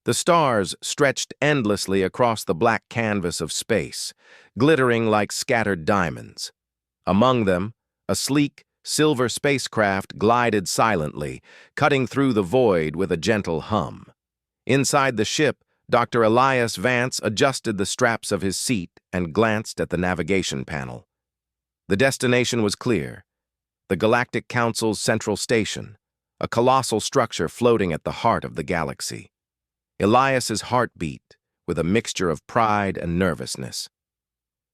The stars stretched endlessly across the black canvas of space, glittering like scattered diamonds. Among them, a sleek, silver spacecraft glided silently, cutting through the void with a gentle hum. Inside the ship, Dr. Elias Vance adjusted the straps of his seat and glanced at the navigation panel. The destination was clear: the Galactic Council's central station, a colossal structure floating at the heart of the galaxy. Elias's heart beat with a mixture of pride and nervousness.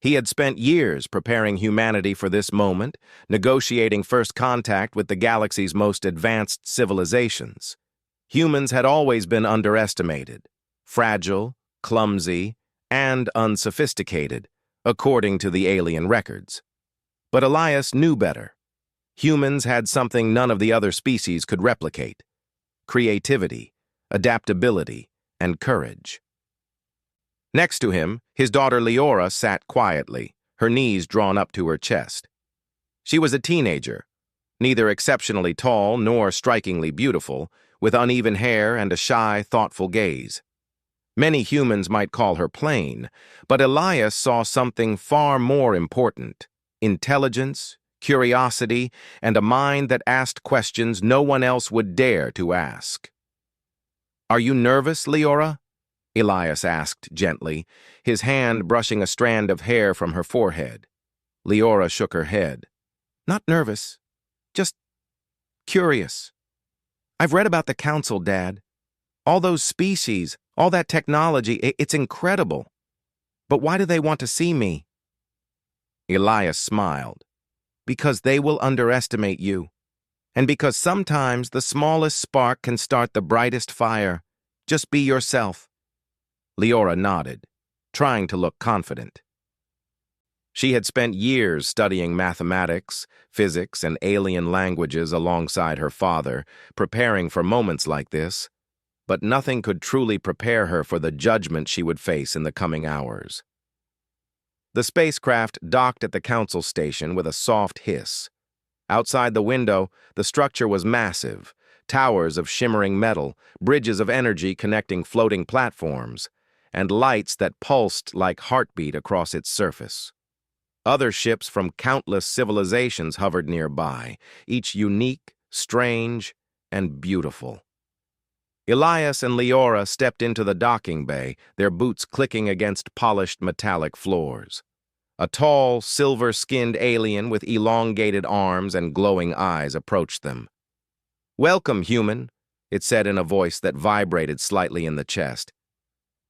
He had spent years preparing humanity for this moment, negotiating first contact with the galaxy's most advanced civilizations. Humans had always been underestimated, fragile, clumsy, and unsophisticated, according to the alien records. But Elias knew better. Humans had something none of the other species could replicate: creativity, adaptability, and courage. Next to him, his daughter Leora sat quietly, her knees drawn up to her chest. She was a teenager, neither exceptionally tall nor strikingly beautiful, with uneven hair and a shy, thoughtful gaze. Many humans might call her plain, but Elias saw something far more important: intelligence, curiosity, and a mind that asked questions no one else would dare to ask. "Are you nervous, Leora?" Elias asked gently, his hand brushing a strand of hair from her forehead. Leora shook her head. "Not nervous, just curious. I've read about the Council, Dad. All those species, all that technology, it's incredible. But why do they want to see me?" Elias smiled. "Because they will underestimate you. And because sometimes the smallest spark can start the brightest fire. Just be yourself." Leora nodded, trying to look confident. She had spent years studying mathematics, physics, and alien languages alongside her father, preparing for moments like this, but nothing could truly prepare her for the judgment she would face in the coming hours. The spacecraft docked at the Council station with a soft hiss. Outside the window, the structure was massive: towers of shimmering metal, bridges of energy connecting floating platforms, and lights that pulsed like heartbeat across its surface. Other ships from countless civilizations hovered nearby, each unique, strange, and beautiful. Elias and Leora stepped into the docking bay, their boots clicking against polished metallic floors. A tall, silver-skinned alien with elongated arms and glowing eyes approached them. "Welcome, human," it said in a voice that vibrated slightly in the chest.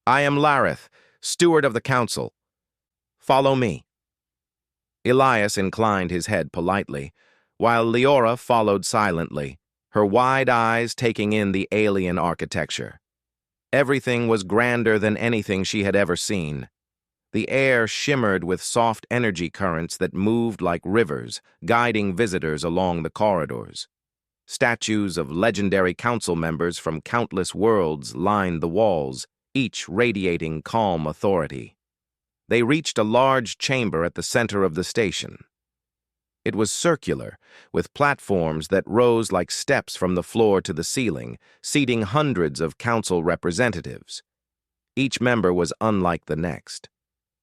"I am Lareth, steward of the Council. Follow me." Elias inclined his head politely, while Leora followed silently, her wide eyes taking in the alien architecture. Everything was grander than anything she had ever seen. The air shimmered with soft energy currents that moved like rivers, guiding visitors along the corridors. Statues of legendary council members from countless worlds lined the walls, each radiating calm authority. They reached a large chamber at the center of the station. It was circular, with platforms that rose like steps from the floor to the ceiling, seating hundreds of council representatives. Each member was unlike the next.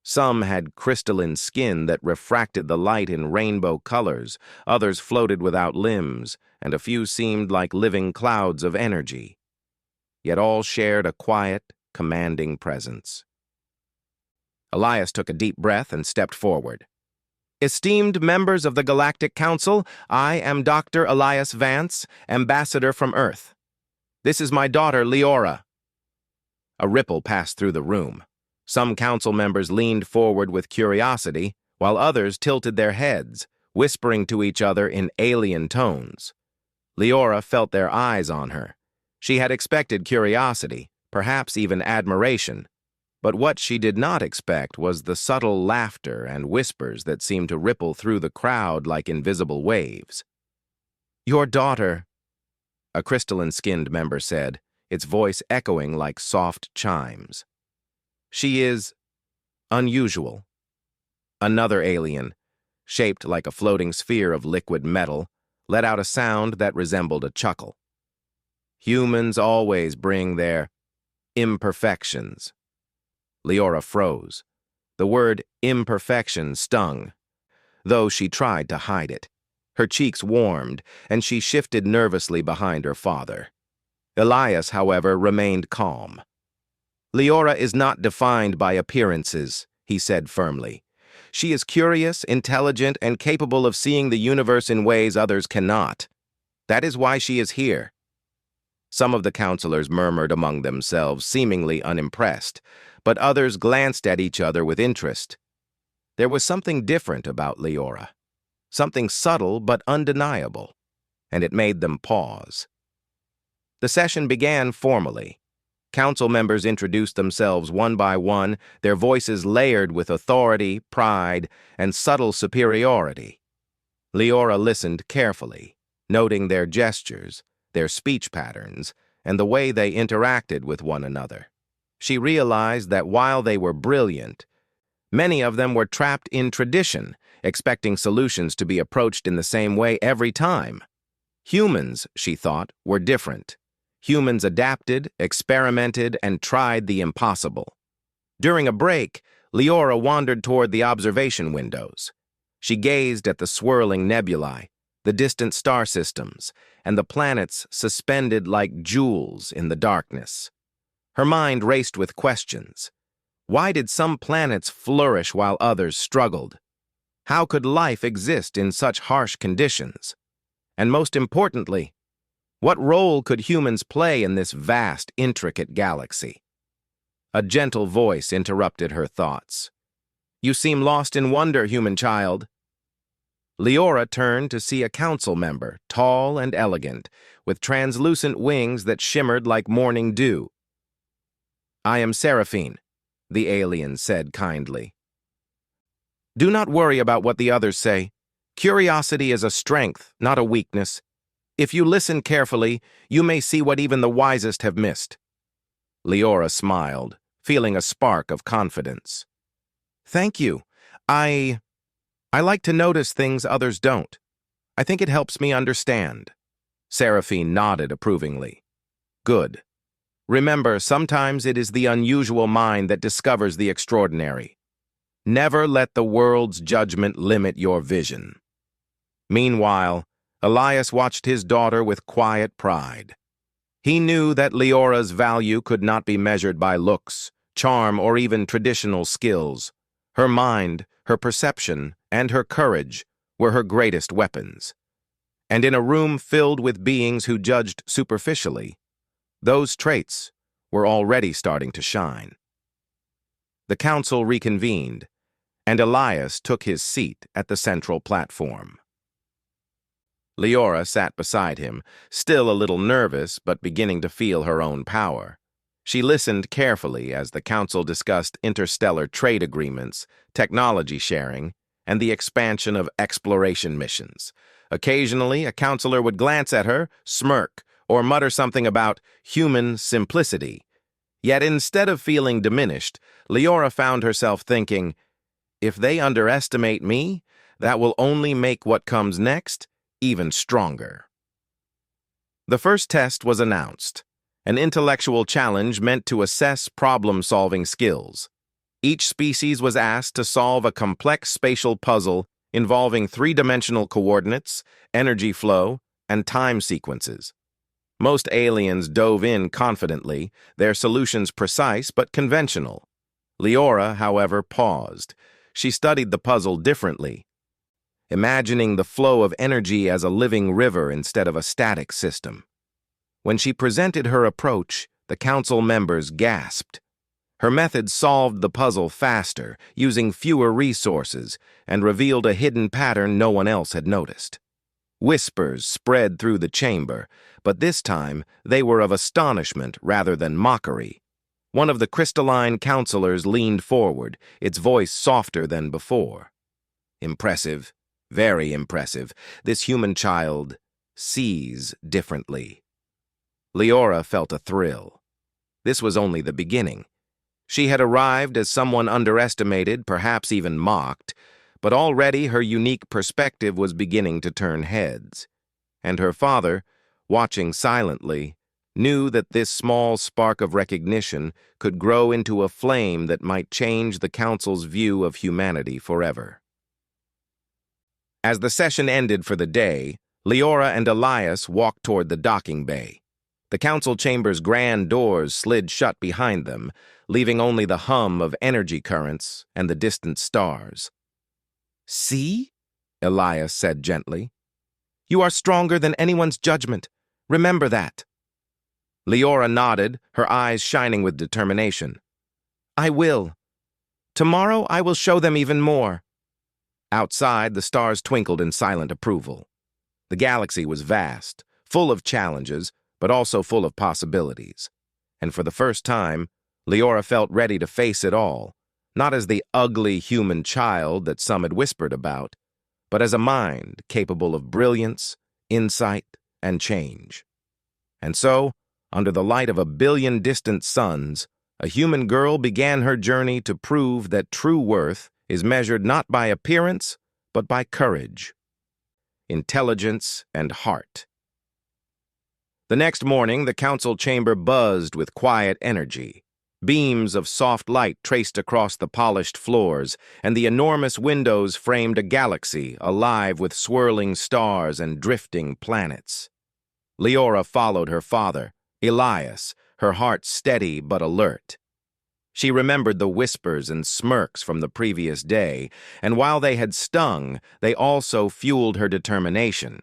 Some had crystalline skin that refracted the light in rainbow colors, others floated without limbs, and a few seemed like living clouds of energy. Yet all shared a quiet, commanding presence. Elias took a deep breath and stepped forward. "Esteemed members of the Galactic Council, I am Dr. Elias Vance, ambassador from Earth. This is my daughter, Leora." A ripple passed through the room. Some council members leaned forward with curiosity, while others tilted their heads, whispering to each other in alien tones. Leora felt their eyes on her. She had expected curiosity, perhaps even admiration, but what she did not expect was the subtle laughter and whispers that seemed to ripple through the crowd like invisible waves. "Your daughter," a crystalline-skinned member said, its voice echoing like soft chimes. "She is unusual." Another alien, shaped like a floating sphere of liquid metal, let out a sound that resembled a chuckle. "Humans always bring their Imperfections. Leora froze. The word imperfection stung, though she tried to hide it. Her cheeks warmed, and she shifted nervously behind her father. Elias, however, remained calm. Leora is not defined by appearances, he said firmly. She is curious, intelligent, and capable of seeing the universe in ways others cannot. That is why she is here. Some of the counselors murmured among themselves, seemingly unimpressed, but others glanced at each other with interest. There was something different about Leora, something subtle but undeniable, and it made them pause. The session began formally. Council members introduced themselves one by one, their voices layered with authority, pride, and subtle superiority. Leora listened carefully, noting their gestures, their speech patterns, and the way they interacted with one another. She realized that while they were brilliant, many of them were trapped in tradition, expecting solutions to be approached in the same way every time. Humans, she thought, were different. Humans adapted, experimented, and tried the impossible. During a break, Leora wandered toward the observation windows. She gazed at the swirling nebulae, the distant star systems, and the planets suspended like jewels in the darkness. Her mind raced with questions. Why did some planets flourish while others struggled? How could life exist in such harsh conditions? And most importantly, what role could humans play in this vast, intricate galaxy? A gentle voice interrupted her thoughts. "You seem lost in wonder, human child." Leora turned to see a council member, tall and elegant, with translucent wings that shimmered like morning dew. "I am Seraphine," the alien said kindly. "Do not worry about what the others say. Curiosity is a strength, not a weakness. If you listen carefully, you may see what even the wisest have missed." Leora smiled, feeling a spark of confidence. "Thank you. I like to notice things others don't. I think it helps me understand." Seraphine nodded approvingly. "Good. Remember, sometimes it is the unusual mind that discovers the extraordinary. Never let the world's judgment limit your vision." Meanwhile, Elias watched his daughter with quiet pride. He knew that Leora's value could not be measured by looks, charm, or even traditional skills. Her mind, her perception, and her courage were her greatest weapons. And in a room filled with beings who judged superficially, those traits were already starting to shine. The council reconvened, and Elias took his seat at the central platform. Leora sat beside him, still a little nervous but beginning to feel her own power. She listened carefully as the council discussed interstellar trade agreements, technology sharing, and the expansion of exploration missions. Occasionally, a counselor would glance at her, smirk, or mutter something about human simplicity. Yet instead of feeling diminished, Leora found herself thinking, if they underestimate me, that will only make what comes next even stronger. The first test was announced, an intellectual challenge meant to assess problem-solving skills. Each species was asked to solve a complex spatial puzzle involving three-dimensional coordinates, energy flow, and time sequences. Most aliens dove in confidently, their solutions precise but conventional. Leora, however, paused. She studied the puzzle differently, imagining the flow of energy as a living river instead of a static system. When she presented her approach, the council members gasped. Her method solved the puzzle faster, using fewer resources, and revealed a hidden pattern no one else had noticed. Whispers spread through the chamber, but this time they were of astonishment rather than mockery. One of the crystalline counselors leaned forward, its voice softer than before. "Impressive. Very impressive. This human child sees differently." Leora felt a thrill. This was only the beginning. She had arrived as someone underestimated, perhaps even mocked, but already her unique perspective was beginning to turn heads. And her father, watching silently, knew that this small spark of recognition could grow into a flame that might change the Council's view of humanity forever. As the session ended for the day, Leora and Elias walked toward the docking bay. The council chamber's grand doors slid shut behind them, leaving only the hum of energy currents and the distant stars. "See?" Elias said gently. "You are stronger than anyone's judgment. Remember that." Leora nodded, her eyes shining with determination. "I will. Tomorrow I will show them even more." Outside, the stars twinkled in silent approval. The galaxy was vast, full of challenges, but also full of possibilities. And for the first time, Leora felt ready to face it all, not as the ugly human child that some had whispered about, but as a mind capable of brilliance, insight, and change. And so, under the light of 1 billion distant suns, a human girl began her journey to prove that true worth is measured not by appearance, but by courage, intelligence, and heart. The next morning, the council chamber buzzed with quiet energy. Beams of soft light traced across the polished floors, and the enormous windows framed a galaxy alive with swirling stars and drifting planets. Leora followed her father, Elias, her heart steady but alert. She remembered the whispers and smirks from the previous day, and while they had stung, they also fueled her determination.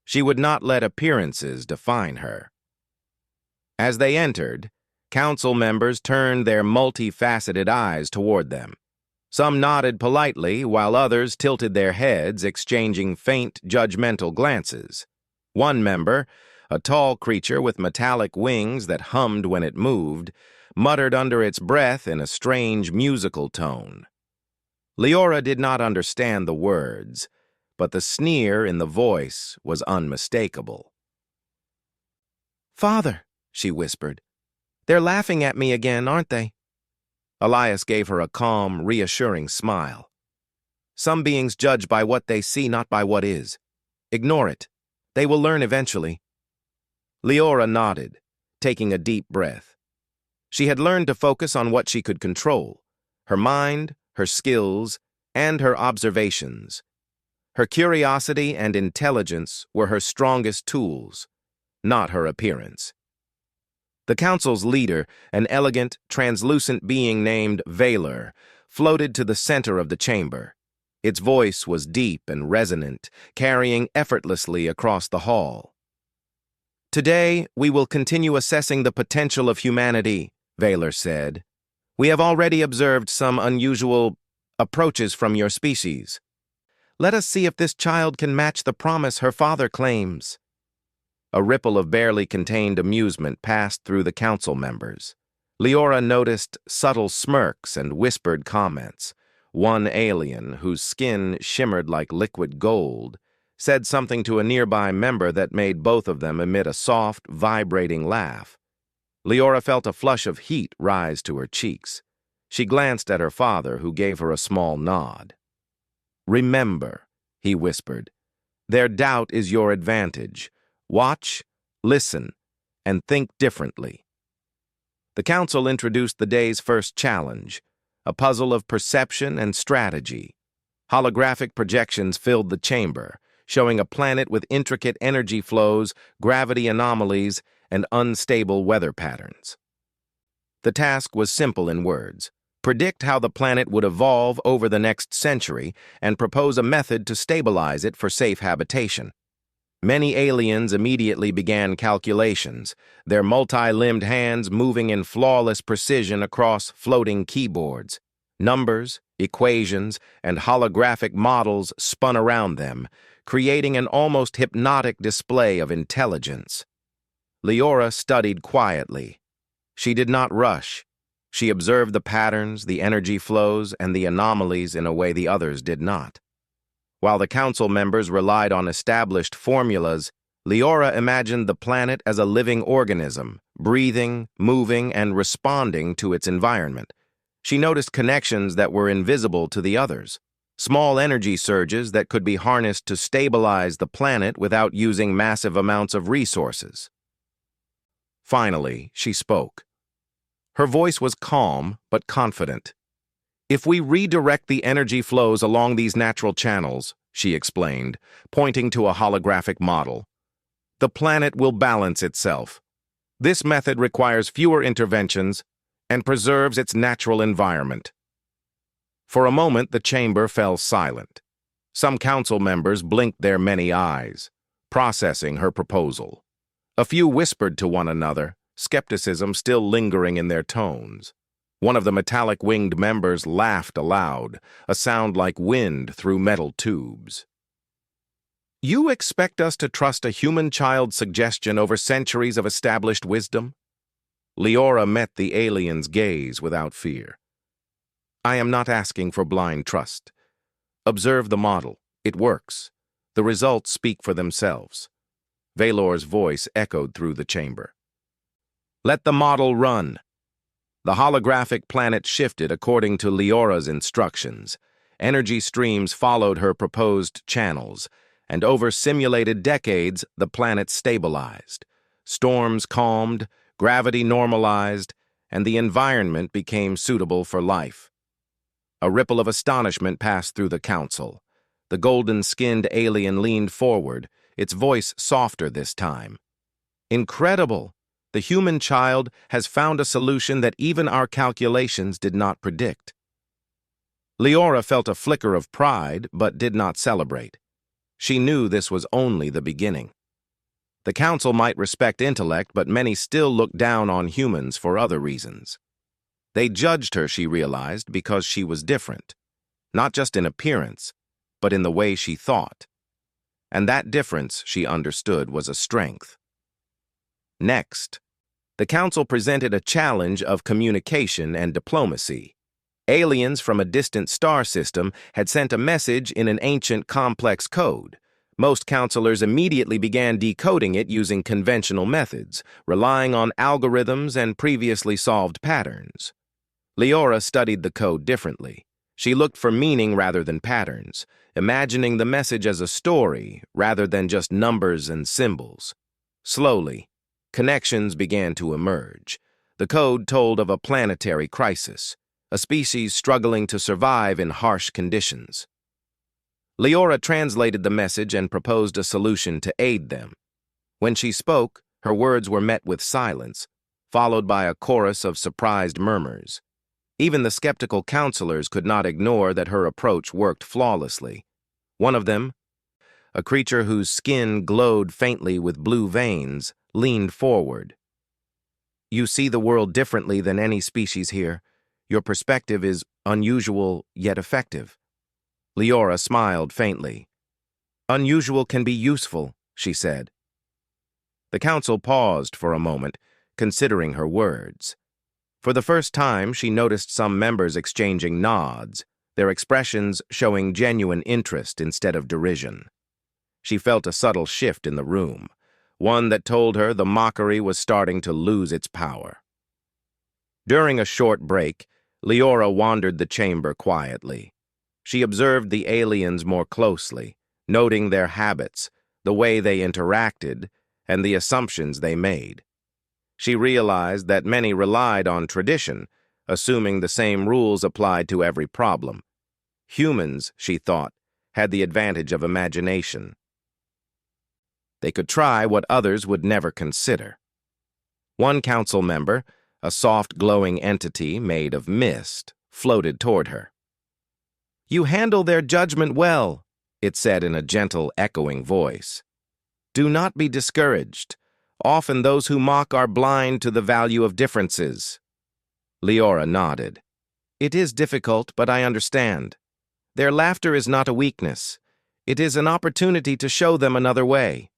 She would not let appearances define her. As they entered, council members turned their multifaceted eyes toward them. Some nodded politely, while others tilted their heads, exchanging faint, judgmental glances. One member, a tall creature with metallic wings that hummed when it moved, muttered under its breath in a strange musical tone. Leora did not understand the words, but the sneer in the voice was unmistakable. "Father," she whispered, "they're laughing at me again, aren't they?" Elias gave her a calm, reassuring smile. "Some beings judge by what they see, not by what is. Ignore it. They will learn eventually." Leora nodded, taking a deep breath. She had learned to focus on what she could control: her mind, her skills, and her observations. Her curiosity and intelligence were her strongest tools, not her appearance. The council's leader, an elegant, translucent being named Valor, floated to the center of the chamber. Its voice was deep and resonant, carrying effortlessly across the hall. "Today, we will continue assessing the potential of humanity," Valor said. "We have already observed some unusual approaches from your species. Let us see if this child can match the promise her father claims." A ripple of barely contained amusement passed through the council members. Leora noticed subtle smirks and whispered comments. One alien, whose skin shimmered like liquid gold, said something to a nearby member that made both of them emit a soft, vibrating laugh. Leora felt a flush of heat rise to her cheeks. She glanced at her father, who gave her a small nod. "Remember," he whispered, "their doubt is your advantage. Watch, listen, and think differently." The council introduced the day's first challenge, a puzzle of perception and strategy. Holographic projections filled the chamber, showing a planet with intricate energy flows, gravity anomalies, and unstable weather patterns. The task was simple in words: predict how the planet would evolve over the next century and propose a method to stabilize it for safe habitation. Many aliens immediately began calculations, their multi-limbed hands moving in flawless precision across floating keyboards. Numbers, equations, and holographic models spun around them, creating an almost hypnotic display of intelligence. Leora studied quietly. She did not rush. She observed the patterns, the energy flows, and the anomalies in a way the others did not. While the council members relied on established formulas, Leora imagined the planet as a living organism, breathing, moving, and responding to its environment. She noticed connections that were invisible to the others, small energy surges that could be harnessed to stabilize the planet without using massive amounts of resources. Finally, she spoke. Her voice was calm but confident. If we redirect the energy flows along these natural channels, she explained, pointing to a holographic model, the planet will balance itself. This method requires fewer interventions and preserves its natural environment. For a moment, the chamber fell silent. Some council members blinked their many eyes, processing her proposal. A few whispered to one another, skepticism still lingering in their tones. One of the metallic-winged members laughed aloud, a sound like wind through metal tubes. You expect us to trust a human child's suggestion over centuries of established wisdom? Leora met the alien's gaze without fear. I am not asking for blind trust. Observe the model. It works. The results speak for themselves. Valor's voice echoed through the chamber. Let the model run. The holographic planet shifted according to Leora's instructions. Energy streams followed her proposed channels, and over simulated decades, the planet stabilized. Storms calmed, gravity normalized, and the environment became suitable for life. A ripple of astonishment passed through the council. The golden-skinned alien leaned forward, its voice softer this time. Incredible! The human child has found a solution that even our calculations did not predict. Leora felt a flicker of pride, but did not celebrate. She knew this was only the beginning. The council might respect intellect, but many still looked down on humans for other reasons. They judged her, she realized, because she was different, not just in appearance, but in the way she thought. And that difference, she understood, was a strength. Next, the council presented a challenge of communication and diplomacy. Aliens from a distant star system had sent a message in an ancient, complex code. Most counselors immediately began decoding it using conventional methods, relying on algorithms and previously solved patterns. Leora studied the code differently. She looked for meaning rather than patterns, imagining the message as a story rather than just numbers and symbols. Slowly, connections began to emerge. The code told of a planetary crisis, a species struggling to survive in harsh conditions. Leora translated the message and proposed a solution to aid them. When she spoke, her words were met with silence, followed by a chorus of surprised murmurs. Even the skeptical counselors could not ignore that her approach worked flawlessly. One of them, a creature whose skin glowed faintly with blue veins, leaned forward. You see the world differently than any species here. Your perspective is unusual yet effective. Leora smiled faintly. Unusual can be useful, she said. The council paused for a moment, considering her words. For the first time, she noticed some members exchanging nods, their expressions showing genuine interest instead of derision. She felt a subtle shift in the room, one that told her the mockery was starting to lose its power. During a short break, Leora wandered the chamber quietly. She observed the aliens more closely, noting their habits, the way they interacted, and the assumptions they made. She realized that many relied on tradition, assuming the same rules applied to every problem. Humans, she thought, had the advantage of imagination. They could try what others would never consider. One council member, a soft glowing entity made of mist, floated toward her. You handle their judgment well, it said in a gentle, echoing voice. Do not be discouraged. Often those who mock are blind to the value of differences. Leora nodded. It is difficult, but I understand. Their laughter is not a weakness. It is an opportunity to show them another way.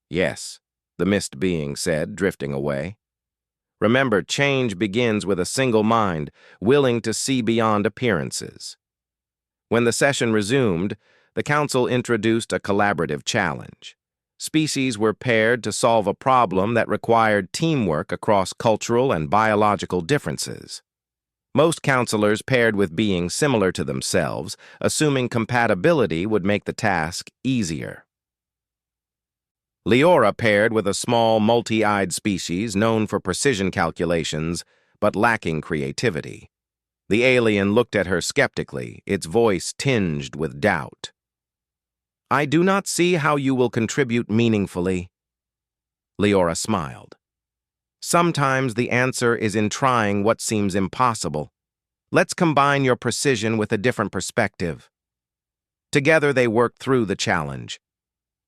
Yes, the mist being said, drifting away. Remember, change begins with a single mind, willing to see beyond appearances. When the session resumed, the council introduced a collaborative challenge. Species were paired to solve a problem that required teamwork across cultural and biological differences. Most counselors paired with beings similar to themselves, assuming compatibility would make the task easier. Leora paired with a small, multi-eyed species known for precision calculations, but lacking creativity. The alien looked at her skeptically, its voice tinged with doubt. "I do not see how you will contribute meaningfully." Leora smiled. "Sometimes the answer is in trying what seems impossible. Let's combine your precision with a different perspective." Together they worked through the challenge.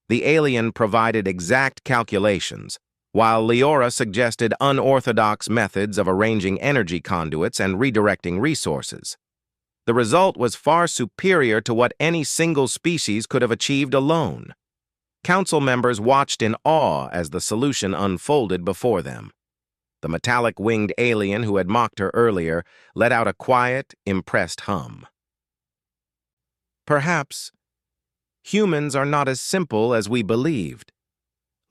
The alien provided exact calculations, while Leora suggested unorthodox methods of arranging energy conduits and redirecting resources. The result was far superior to what any single species could have achieved alone. Council members watched in awe as the solution unfolded before them. The metallic-winged alien who had mocked her earlier let out a quiet, impressed hum. "Perhaps humans are not as simple as we believed."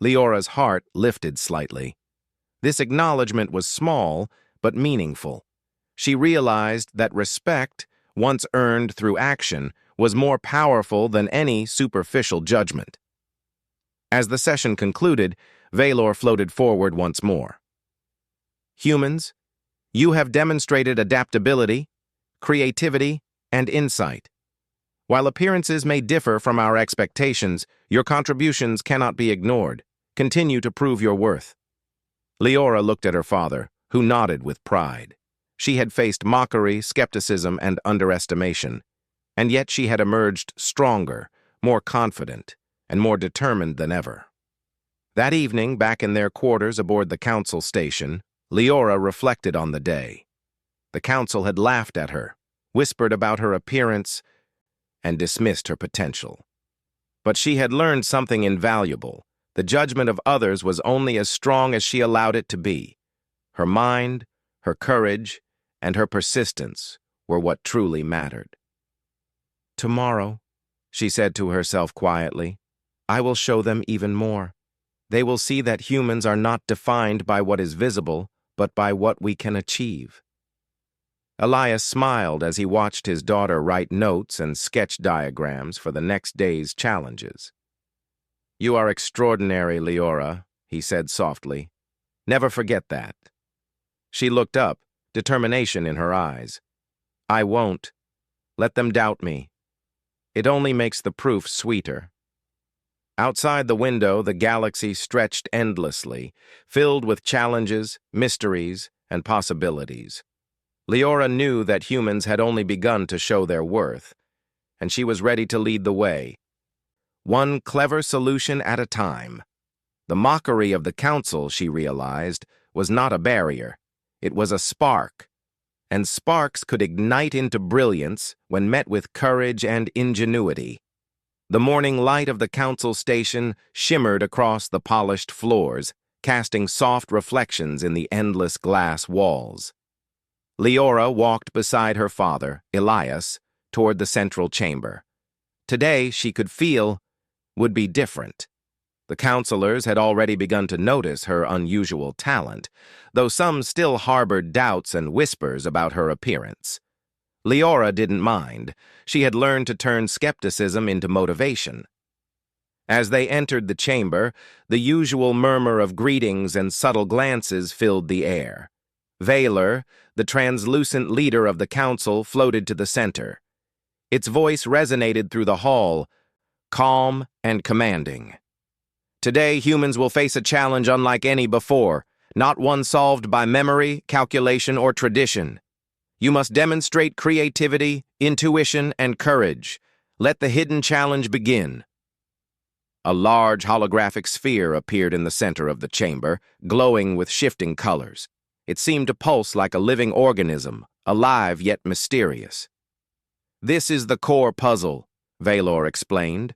Leora's heart lifted slightly. This acknowledgement was small, but meaningful. She realized that respect, once earned through action, was more powerful than any superficial judgment. As the session concluded, Valor floated forward once more. "Humans, you have demonstrated adaptability, creativity, and insight. While appearances may differ from our expectations, your contributions cannot be ignored. Continue to prove your worth." Leora looked at her father, who nodded with pride. She had faced mockery, skepticism, and underestimation, and yet she had emerged stronger, more confident, and more determined than ever. That evening, back in their quarters aboard the council station, Leora reflected on the day. The council had laughed at her, whispered about her appearance, and dismissed her potential. But she had learned something invaluable. The judgment of others was only as strong as she allowed it to be. Her mind, her courage, and her persistence were what truly mattered. "Tomorrow," she said to herself quietly, "I will show them even more. They will see that humans are not defined by what is visible, but by what we can achieve." Elias smiled as he watched his daughter write notes and sketch diagrams for the next day's challenges. "You are extraordinary, Leora," he said softly. "Never forget that." She looked up, determination in her eyes. "I won't. Let them doubt me. It only makes the proof sweeter." Outside the window, the galaxy stretched endlessly, filled with challenges, mysteries, and possibilities. Leora knew that humans had only begun to show their worth, and she was ready to lead the way. One clever solution at a time. The mockery of the council, she realized, was not a barrier. It was a spark, and sparks could ignite into brilliance when met with courage and ingenuity. The morning light of the council station shimmered across the polished floors, casting soft reflections in the endless glass walls. Leora walked beside her father, Elias, toward the central chamber. Today, she could feel, would be different. The counselors had already begun to notice her unusual talent, though some still harbored doubts and whispers about her appearance. Leora didn't mind. She had learned to turn skepticism into motivation. As they entered the chamber, the usual murmur of greetings and subtle glances filled the air. Valor, the translucent leader of the council, floated to the center. Its voice resonated through the hall, calm and commanding. "Today, humans will face a challenge unlike any before, not one solved by memory, calculation, or tradition. You must demonstrate creativity, intuition, and courage. Let the hidden challenge begin." A large holographic sphere appeared in the center of the chamber, glowing with shifting colors. It seemed to pulse like a living organism, alive yet mysterious. "This is the core puzzle," Valor explained.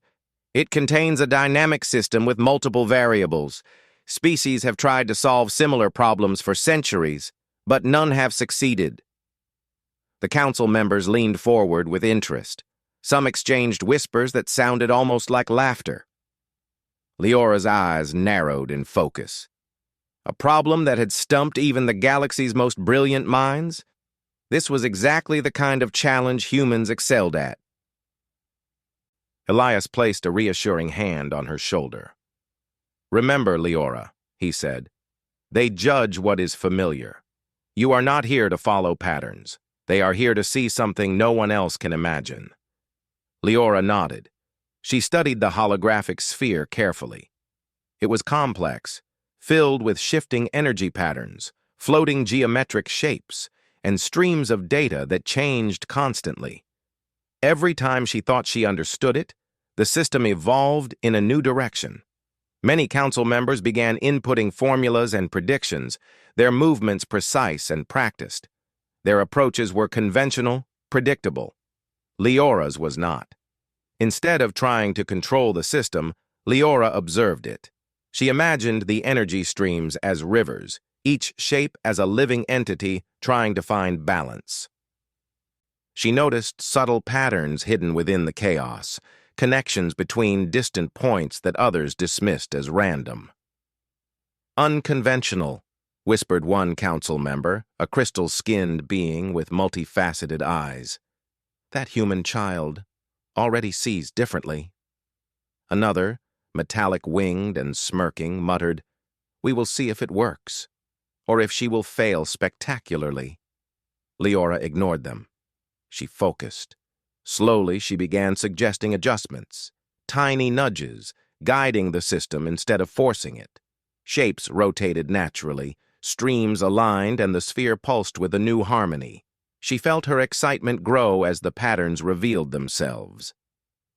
"It contains a dynamic system with multiple variables. Species have tried to solve similar problems for centuries, but none have succeeded." The council members leaned forward with interest. Some exchanged whispers that sounded almost like laughter. Leora's eyes narrowed in focus. A problem that had stumped even the galaxy's most brilliant minds? This was exactly the kind of challenge humans excelled at. Elias placed a reassuring hand on her shoulder. "Remember, Leora," he said, "they judge what is familiar. You are not here to follow patterns. They are here to see something no one else can imagine." Leora nodded. She studied the holographic sphere carefully. It was complex, filled with shifting energy patterns, floating geometric shapes, and streams of data that changed constantly. Every time she thought she understood it, the system evolved in a new direction. Many council members began inputting formulas and predictions, their movements precise and practiced. Their approaches were conventional, predictable. Leora's was not. Instead of trying to control the system, Leora observed it. She imagined the energy streams as rivers, each shape as a living entity trying to find balance. She noticed subtle patterns hidden within the chaos, connections between distant points that others dismissed as random. "Unconventional," whispered one council member, a crystal-skinned being with multifaceted eyes. "That human child already sees differently." Another, metallic-winged and smirking, muttered, "We will see if it works, or if she will fail spectacularly." Leora ignored them. She focused. Slowly, she began suggesting adjustments, tiny nudges, guiding the system instead of forcing it. Shapes rotated naturally, streams aligned, and the sphere pulsed with a new harmony. She felt her excitement grow as the patterns revealed themselves.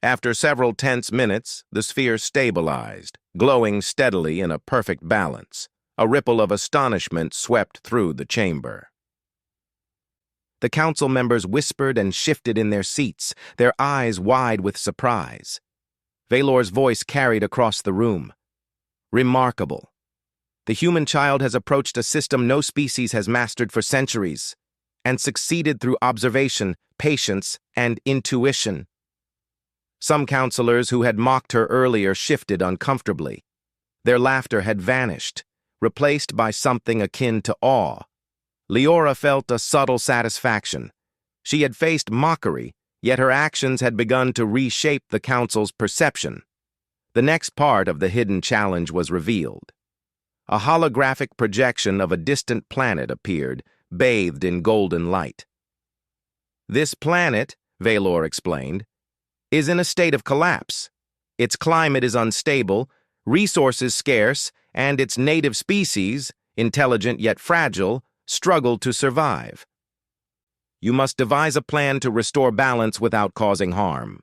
After several tense minutes, the sphere stabilized, glowing steadily in a perfect balance. A ripple of astonishment swept through the chamber. The council members whispered and shifted in their seats, their eyes wide with surprise. Valor's voice carried across the room. "Remarkable. The human child has approached a system no species has mastered for centuries, and succeeded through observation, patience, and intuition." Some counselors who had mocked her earlier shifted uncomfortably. Their laughter had vanished, replaced by something akin to awe. Leora felt a subtle satisfaction. She had faced mockery, yet her actions had begun to reshape the council's perception. The next part of the hidden challenge was revealed. A holographic projection of a distant planet appeared, bathed in golden light. "This planet," Valor explained, "is in a state of collapse. Its climate is unstable, resources scarce, and its native species, intelligent yet fragile, struggle to survive. You must devise a plan to restore balance without causing harm."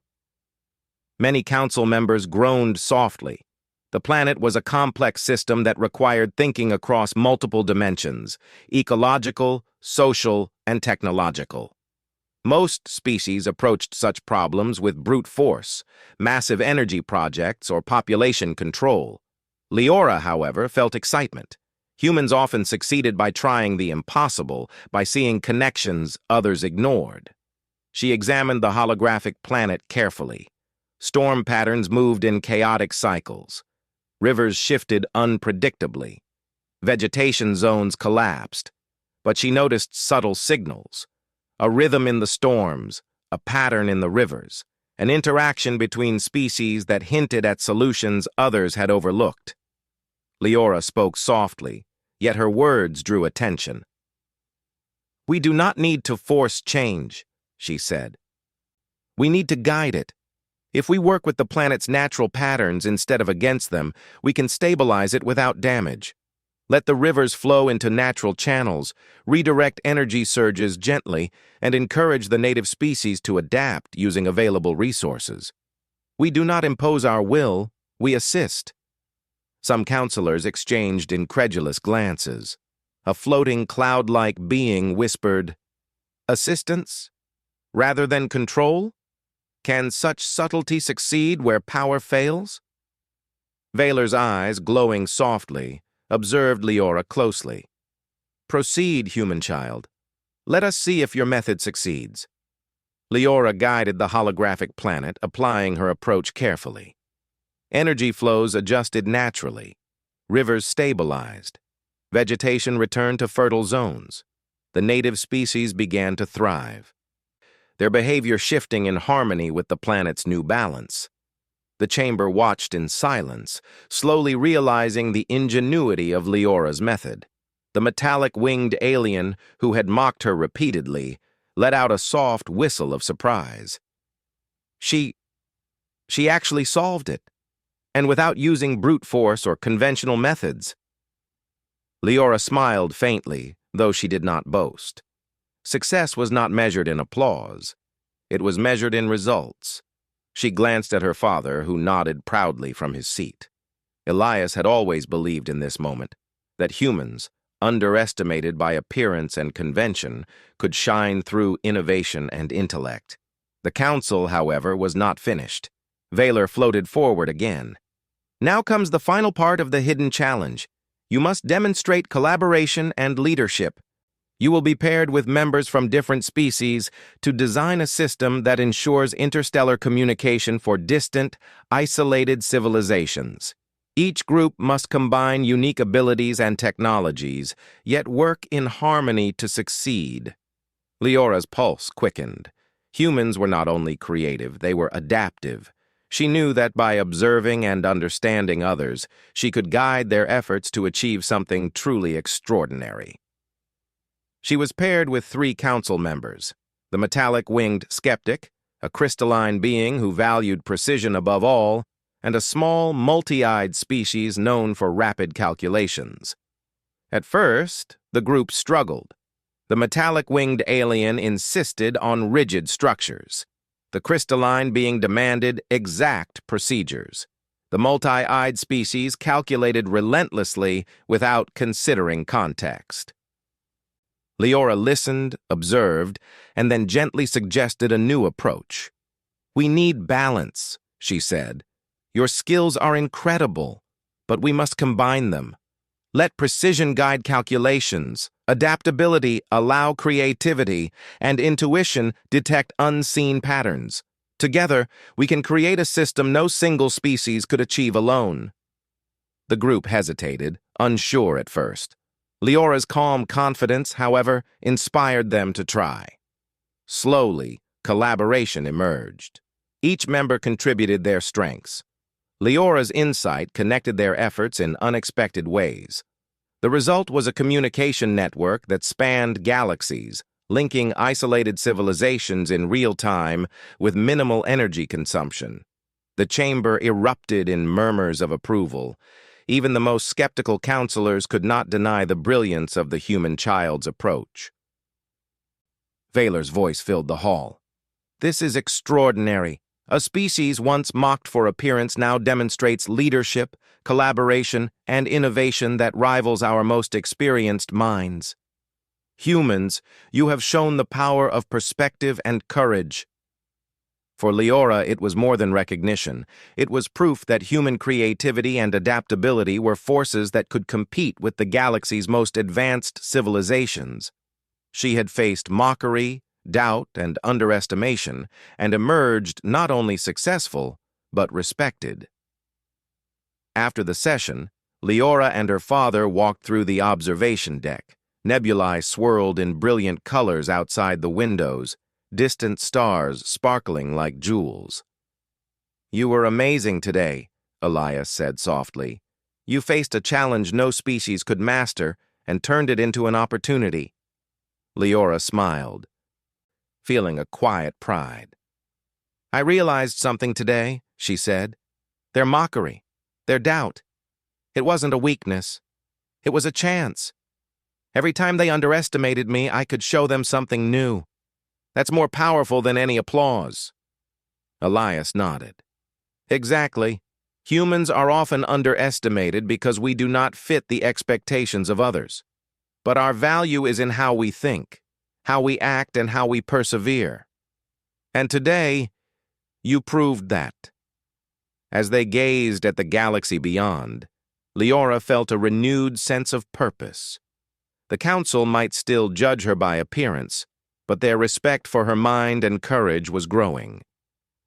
Many council members groaned softly. The planet was a complex system that required thinking across multiple dimensions: ecological, social, and technological. Most species approached such problems with brute force, massive energy projects, or population control. Leora, however, felt excitement. Humans often succeeded by trying the impossible, by seeing connections others ignored. She examined the holographic planet carefully. Storm patterns moved in chaotic cycles. Rivers shifted unpredictably. Vegetation zones collapsed. But she noticed subtle signals: a rhythm in the storms, a pattern in the rivers, an interaction between species that hinted at solutions others had overlooked. Leora spoke softly, yet her words drew attention. "We do not need to force change," she said. "We need to guide it. If we work with the planet's natural patterns instead of against them, we can stabilize it without damage. Let the rivers flow into natural channels, redirect energy surges gently, and encourage the native species to adapt using available resources. We do not impose our will, we assist." Some counselors exchanged incredulous glances. A floating cloud-like being whispered, "Assistance? Rather than control? Can such subtlety succeed where power fails?" Valor's eyes, glowing softly, observed Leora closely. "Proceed, human child. Let us see if your method succeeds." Leora guided the holographic planet, applying her approach carefully. Energy flows adjusted naturally. Rivers stabilized. Vegetation returned to fertile zones. The native species began to thrive, their behavior shifting in harmony with the planet's new balance. The chamber watched in silence, slowly realizing the ingenuity of Leora's method. The metallic-winged alien, who had mocked her repeatedly, let out a soft whistle of surprise. She actually solved it, and without using brute force or conventional methods. Leora smiled faintly, though she did not boast. Success was not measured in applause. It was measured in results. She glanced at her father, who nodded proudly from his seat. Elias had always believed in this moment, that humans, underestimated by appearance and convention, could shine through innovation and intellect. The council, however, was not finished. Valor floated forward again. Now comes the final part of the hidden challenge. You must demonstrate collaboration and leadership. You will be paired with members from different species to design a system that ensures interstellar communication for distant, isolated civilizations. Each group must combine unique abilities and technologies, yet work in harmony to succeed. Leora's pulse quickened. Humans were not only creative, they were adaptive. She knew that by observing and understanding others, she could guide their efforts to achieve something truly extraordinary. She was paired with 3 council members: the metallic-winged skeptic, a crystalline being who valued precision above all, and a small, multi-eyed species known for rapid calculations. At first, the group struggled. The metallic-winged alien insisted on rigid structures. The crystalline being demanded exact procedures. The multi-eyed species calculated relentlessly without considering context. Leora listened, observed, and then gently suggested a new approach. "We need balance," she said. "Your skills are incredible, but we must combine them. Let precision guide calculations, adaptability allow creativity, and intuition detect unseen patterns. Together, we can create a system no single species could achieve alone." The group hesitated, unsure at first. Leora's calm confidence, however, inspired them to try. Slowly, collaboration emerged. Each member contributed their strengths. Leora's insight connected their efforts in unexpected ways. The result was a communication network that spanned galaxies, linking isolated civilizations in real time with minimal energy consumption. The chamber erupted in murmurs of approval. Even the most skeptical counselors could not deny the brilliance of the human child's approach. Valor's voice filled the hall. "This is extraordinary. A species once mocked for appearance now demonstrates leadership, collaboration, and innovation that rivals our most experienced minds. Humans, you have shown the power of perspective and courage." For Leora, it was more than recognition. It was proof that human creativity and adaptability were forces that could compete with the galaxy's most advanced civilizations. She had faced mockery, doubt, and underestimation, and emerged not only successful, but respected. After the session, Leora and her father walked through the observation deck. Nebulae swirled in brilliant colors outside the windows, distant stars sparkling like jewels. "You were amazing today," Elias said softly. "You faced a challenge no species could master and turned it into an opportunity." Leora smiled, feeling a quiet pride. "I realized something today," she said. "Their mockery, their doubt. It wasn't a weakness. It was a chance. Every time they underestimated me, I could show them something new. That's more powerful than any applause." Elias nodded. "Exactly. Humans are often underestimated because we do not fit the expectations of others. But our value is in how we think, how we act, and how we persevere. And today, you proved that." As they gazed at the galaxy beyond, Leora felt a renewed sense of purpose. The council might still judge her by appearance, but their respect for her mind and courage was growing.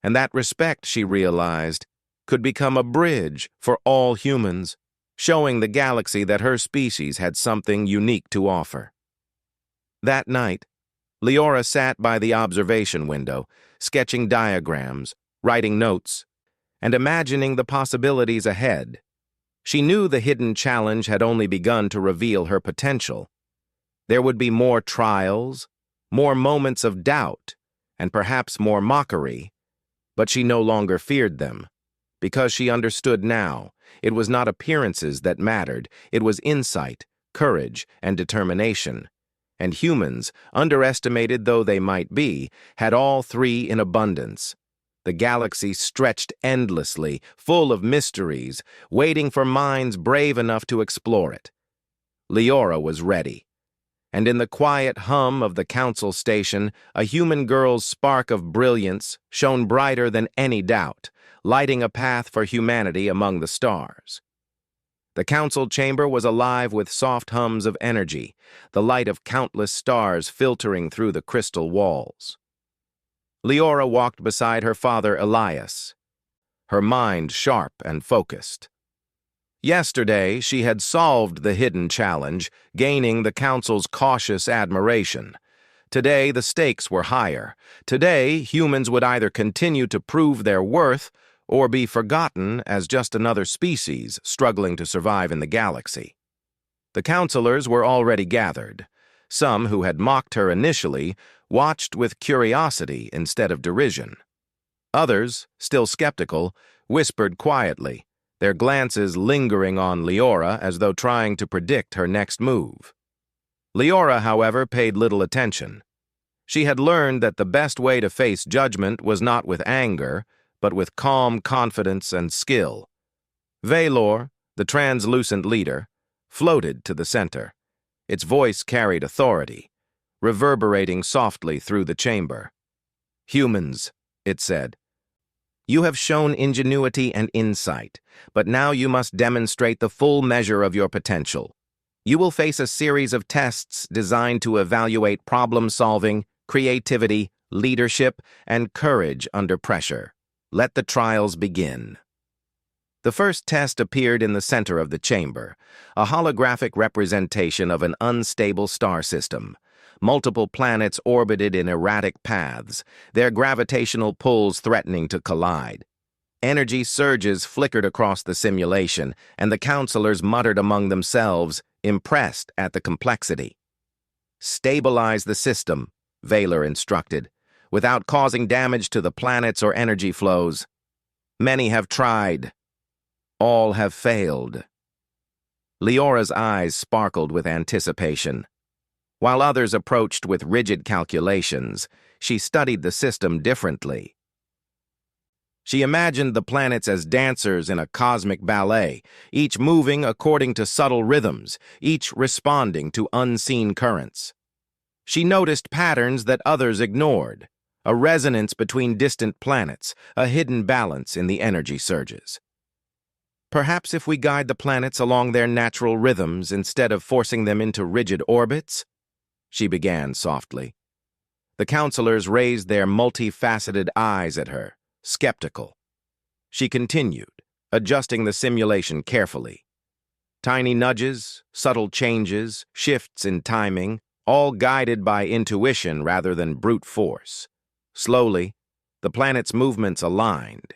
And that respect, she realized, could become a bridge for all humans, showing the galaxy that her species had something unique to offer. That night, Leora sat by the observation window, sketching diagrams, writing notes, and imagining the possibilities ahead. She knew the hidden challenge had only begun to reveal her potential. There would be more trials, more moments of doubt, and perhaps more mockery, but she no longer feared them, because she understood now it was not appearances that mattered, it was insight, courage, and determination. And humans, underestimated though they might be, had all three in abundance. The galaxy stretched endlessly, full of mysteries, waiting for minds brave enough to explore it. Leora was ready. And in the quiet hum of the council station, a human girl's spark of brilliance shone brighter than any doubt, lighting a path for humanity among the stars. The council chamber was alive with soft hums of energy, the light of countless stars filtering through the crystal walls. Leora walked beside her father Elias, her mind sharp and focused. Yesterday, she had solved the hidden challenge, gaining the council's cautious admiration. Today, the stakes were higher. Today, humans would either continue to prove their worth or be forgotten as just another species struggling to survive in the galaxy. The counselors were already gathered. Some who had mocked her initially watched with curiosity instead of derision. Others, still skeptical, whispered quietly, their glances lingering on Leora as though trying to predict her next move. Leora, however, paid little attention. She had learned that the best way to face judgment was not with anger, but with calm confidence and skill. Valor, the translucent leader, floated to the center. Its voice carried authority, reverberating softly through the chamber. "Humans," it said, "you have shown ingenuity and insight, but now you must demonstrate the full measure of your potential. You will face a series of tests designed to evaluate problem-solving, creativity, leadership, and courage under pressure. Let the trials begin." The first test appeared in the center of the chamber, a holographic representation of an unstable star system. Multiple planets orbited in erratic paths, their gravitational pulls threatening to collide. Energy surges flickered across the simulation, and the counselors muttered among themselves, impressed at the complexity. "Stabilize the system," Valor instructed, "without causing damage to the planets or energy flows. Many have tried. All have failed." Leora's eyes sparkled with anticipation. While others approached with rigid calculations, she studied the system differently. She imagined the planets as dancers in a cosmic ballet, each moving according to subtle rhythms, each responding to unseen currents. She noticed patterns that others ignored, a resonance between distant planets, a hidden balance in the energy surges. "Perhaps if we guide the planets along their natural rhythms instead of forcing them into rigid orbits?" she began softly. The counselors raised their multifaceted eyes at her, skeptical. She continued, adjusting the simulation carefully. Tiny nudges, subtle changes, shifts in timing, all guided by intuition rather than brute force. Slowly, the planet's movements aligned.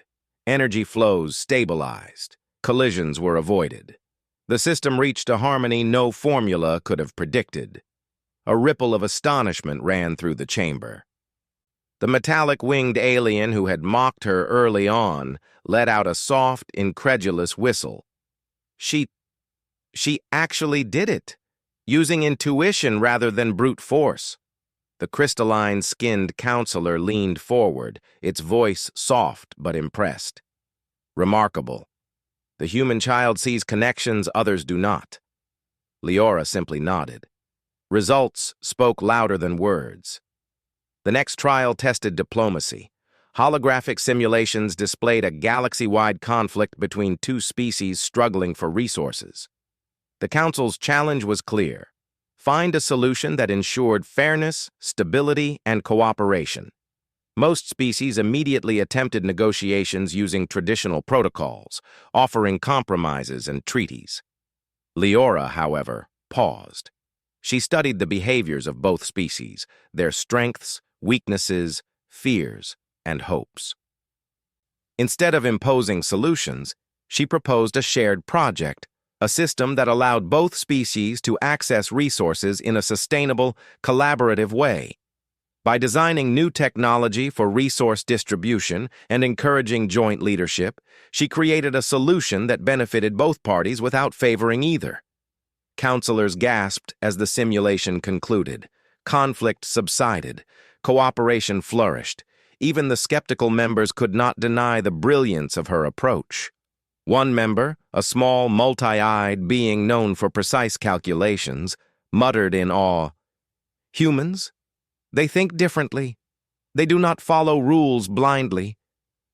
Energy flows stabilized. Collisions were avoided. The system reached a harmony no formula could have predicted. A ripple of astonishment ran through the chamber. The metallic-winged alien who had mocked her early on let out a soft, incredulous whistle. She actually did it, using intuition rather than brute force. The crystalline-skinned counselor leaned forward, its voice soft but impressed. "Remarkable. The human child sees connections others do not." Leora simply nodded. Results spoke louder than words. The next trial tested diplomacy. Holographic simulations displayed a galaxy-wide conflict between two species struggling for resources. The Council's challenge was clear: find a solution that ensured fairness, stability, and cooperation. Most species immediately attempted negotiations using traditional protocols, offering compromises and treaties. Leora, however, paused. She studied the behaviors of both species, their strengths, weaknesses, fears, and hopes. Instead of imposing solutions, she proposed a shared project, a system that allowed both species to access resources in a sustainable, collaborative way. By designing new technology for resource distribution and encouraging joint leadership, she created a solution that benefited both parties without favoring either. Counselors gasped as the simulation concluded. Conflict subsided. Cooperation flourished. Even the skeptical members could not deny the brilliance of her approach. One member, a small, multi-eyed being known for precise calculations, muttered in awe, "Humans? They think differently. They do not follow rules blindly.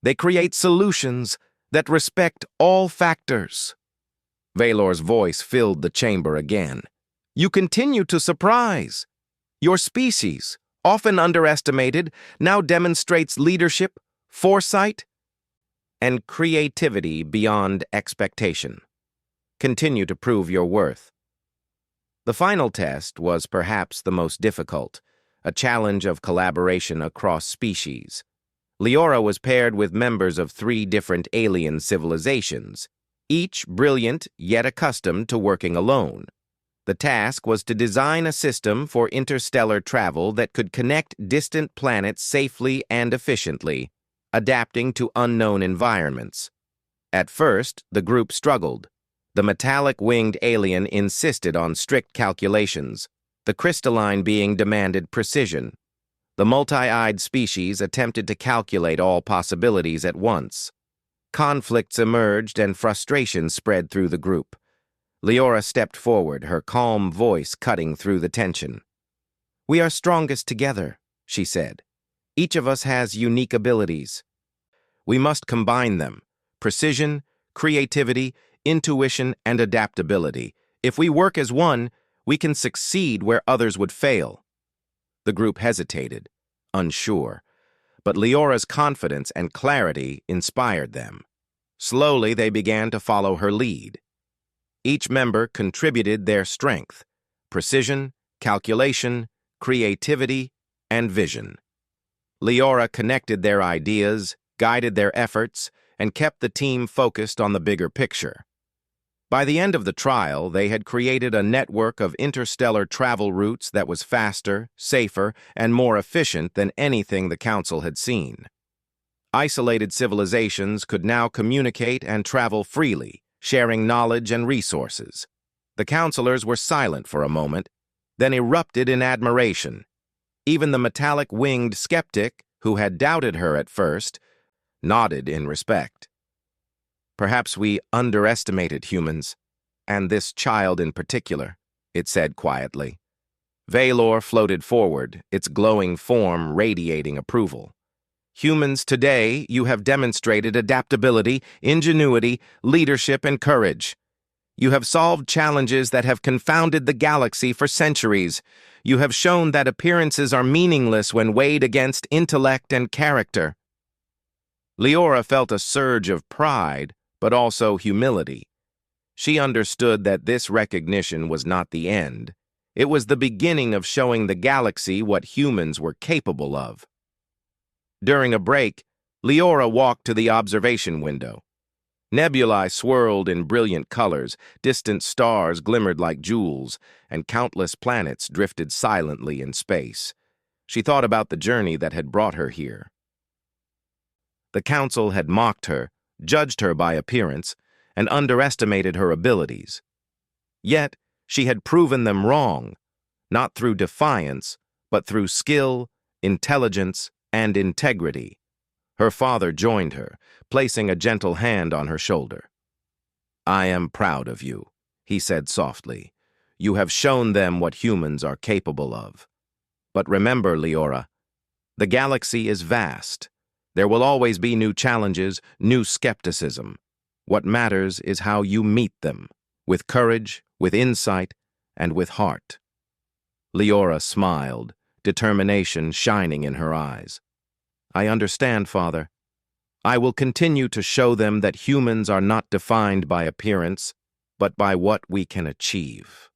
They create solutions that respect all factors." Valor's voice filled the chamber again. "You continue to surprise. Your species, often underestimated, now demonstrates leadership, foresight, and creativity beyond expectation. Continue to prove your worth." The final test was perhaps the most difficult, a challenge of collaboration across species. Leora was paired with members of 3 different alien civilizations, each brilliant yet accustomed to working alone. The task was to design a system for interstellar travel that could connect distant planets safely and efficiently, adapting to unknown environments. At first, the group struggled. The metallic-winged alien insisted on strict calculations. The crystalline being demanded precision. The multi-eyed species attempted to calculate all possibilities at once. Conflicts emerged and frustration spread through the group. Leora stepped forward, her calm voice cutting through the tension. "We are strongest together," she said. "Each of us has unique abilities. We must combine them: precision, creativity, intuition, and adaptability. If we work as one, we can succeed where others would fail." The group hesitated, unsure, but Leora's confidence and clarity inspired them. Slowly, they began to follow her lead. Each member contributed their strength: precision, calculation, creativity, and vision. Leora connected their ideas, guided their efforts, and kept the team focused on the bigger picture. By the end of the trial, they had created a network of interstellar travel routes that was faster, safer, and more efficient than anything the Council had seen. Isolated civilizations could now communicate and travel freely, sharing knowledge and resources. The counselors were silent for a moment, then erupted in admiration. Even the metallic-winged skeptic, who had doubted her at first, nodded in respect. "Perhaps we underestimated humans, and this child in particular," it said quietly. Valor floated forward, its glowing form radiating approval. "Humans, today you have demonstrated adaptability, ingenuity, leadership, and courage. You have solved challenges that have confounded the galaxy for centuries. You have shown that appearances are meaningless when weighed against intellect and character." Leora felt a surge of pride, but also humility. She understood that this recognition was not the end. It was the beginning of showing the galaxy what humans were capable of. During a break, Leora walked to the observation window. Nebulae swirled in brilliant colors, distant stars glimmered like jewels, and countless planets drifted silently in space. She thought about the journey that had brought her here. The Council had mocked her, judged her by appearance, and underestimated her abilities. Yet, she had proven them wrong, not through defiance, but through skill, intelligence, and integrity. Her father joined her, placing a gentle hand on her shoulder. "I am proud of you," he said softly. "You have shown them what humans are capable of. But remember, Leora, the galaxy is vast. There will always be new challenges, new skepticism. What matters is how you meet them, with courage, with insight, and with heart." Leora smiled, determination shining in her eyes. "I understand, Father. I will continue to show them that humans are not defined by appearance, but by what we can achieve."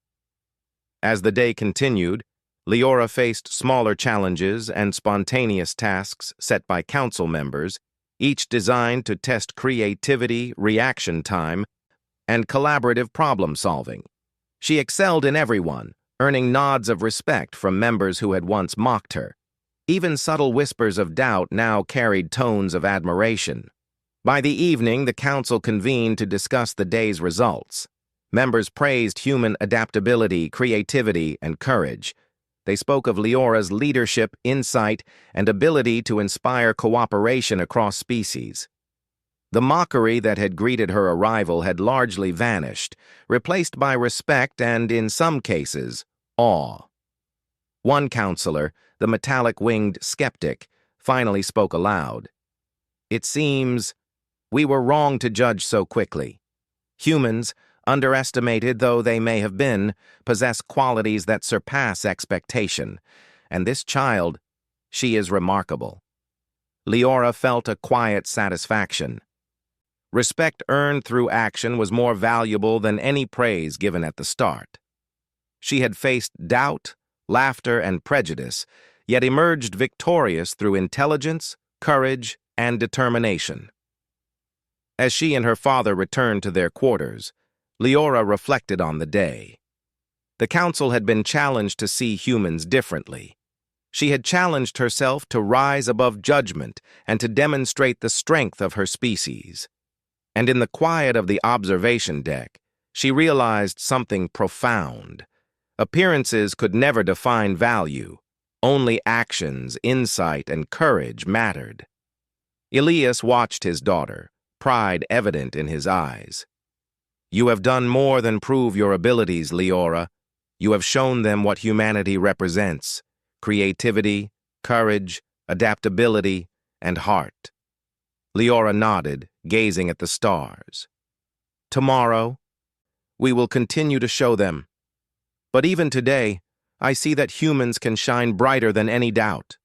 As the day continued, Leora faced smaller challenges and spontaneous tasks set by council members, each designed to test creativity, reaction time, and collaborative problem-solving. She excelled in every one, earning nods of respect from members who had once mocked her. Even subtle whispers of doubt now carried tones of admiration. By the evening, the council convened to discuss the day's results. Members praised human adaptability, creativity, and courage. They spoke of Leora's leadership, insight, and ability to inspire cooperation across species. The mockery that had greeted her arrival had largely vanished, replaced by respect and, in some cases, awe. One counselor, the metallic-winged skeptic, finally spoke aloud. "It seems we were wrong to judge so quickly. Humans, underestimated though they may have been, possess qualities that surpass expectation, and this child, she is remarkable." Leora felt a quiet satisfaction. Respect earned through action was more valuable than any praise given at the start. She had faced doubt, laughter, and prejudice, yet emerged victorious through intelligence, courage, and determination. As she and her father returned to their quarters, Leora reflected on the day. The council had been challenged to see humans differently. She had challenged herself to rise above judgment and to demonstrate the strength of her species. And in the quiet of the observation deck, she realized something profound. Appearances could never define value. Only actions, insight, and courage mattered. Elias watched his daughter, pride evident in his eyes. "You have done more than prove your abilities, Leora. You have shown them what humanity represents: creativity, courage, adaptability, and heart." Leora nodded, gazing at the stars. "Tomorrow, we will continue to show them. But even today, I see that humans can shine brighter than any doubt."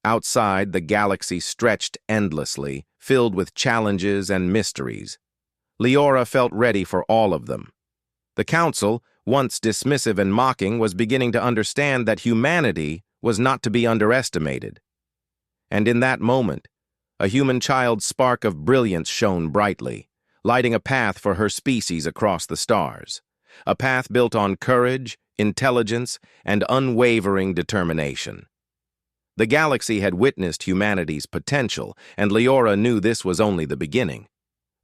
Outside, the galaxy stretched endlessly, filled with challenges and mysteries. Leora felt ready for all of them. The council, once dismissive and mocking, was beginning to understand that humanity was not to be underestimated. And in that moment, a human child's spark of brilliance shone brightly, lighting a path for her species across the stars. A path built on courage, intelligence, and unwavering determination. The galaxy had witnessed humanity's potential, and Leora knew this was only the beginning.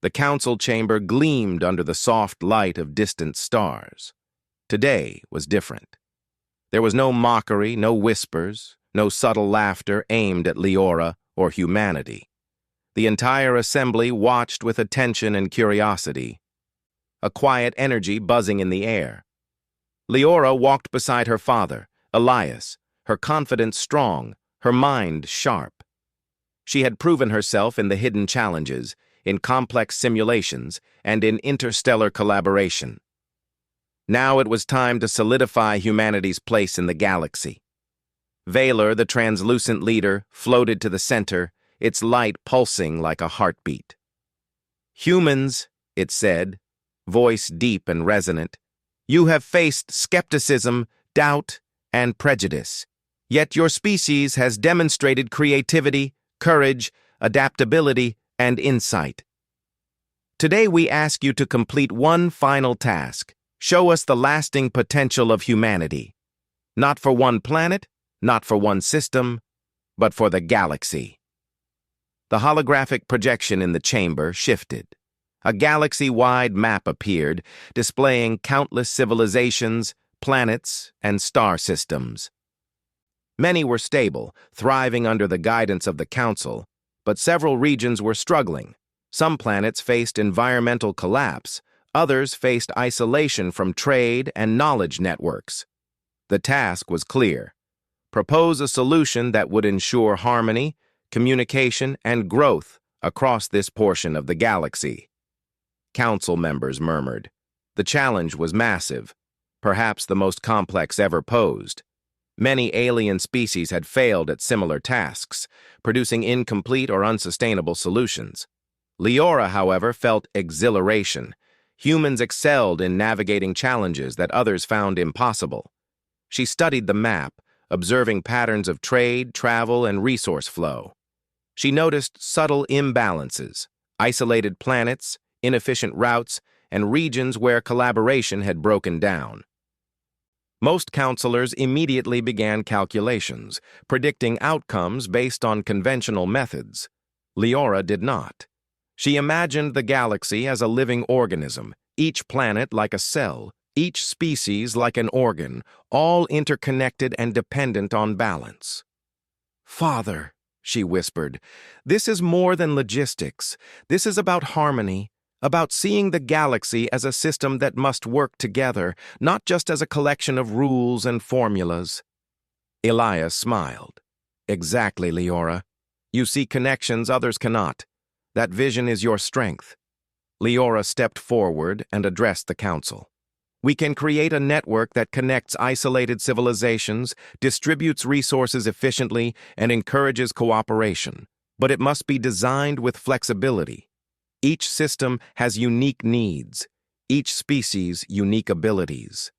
The council chamber gleamed under the soft light of distant stars. Today was different. There was no mockery, no whispers, no subtle laughter aimed at Leora or humanity. The entire assembly watched with attention and curiosity, a quiet energy buzzing in the air. Leora walked beside her father, Elias, her confidence strong, her mind sharp. She had proven herself in the hidden challenges, in complex simulations, and in interstellar collaboration. Now it was time to solidify humanity's place in the galaxy. Valor, the translucent leader, floated to the center, its light pulsing like a heartbeat. "Humans," it said, voice deep and resonant, "you have faced skepticism, doubt, and prejudice. Yet your species has demonstrated creativity, courage, adaptability, and insight. Today we ask you to complete one final task. Show us the lasting potential of humanity. Not for one planet, not for one system, but for the galaxy." The holographic projection in the chamber shifted. A galaxy-wide map appeared, displaying countless civilizations, planets, and star systems. Many were stable, thriving under the guidance of the Council, but several regions were struggling. Some planets faced environmental collapse, others faced isolation from trade and knowledge networks. The task was clear: propose a solution that would ensure harmony, communication, and growth across this portion of the galaxy. Council members murmured. The challenge was massive, perhaps the most complex ever posed. Many alien species had failed at similar tasks, producing incomplete or unsustainable solutions. Leora, however, felt exhilaration. Humans excelled in navigating challenges that others found impossible. She studied the map, observing patterns of trade, travel, and resource flow. She noticed subtle imbalances, isolated planets, inefficient routes, and regions where collaboration had broken down. Most counselors immediately began calculations, predicting outcomes based on conventional methods. Leora did not. She imagined the galaxy as a living organism, each planet like a cell, each species like an organ, all interconnected and dependent on balance. "Father," she whispered, "this is more than logistics. This is about harmony, about seeing the galaxy as a system that must work together, not just as a collection of rules and formulas." Elias smiled. "Exactly, Leora. You see connections others cannot. That vision is your strength." Leora stepped forward and addressed the council. "We can create a network that connects isolated civilizations, distributes resources efficiently, and encourages cooperation. But it must be designed with flexibility. Each system has unique needs, each species unique abilities.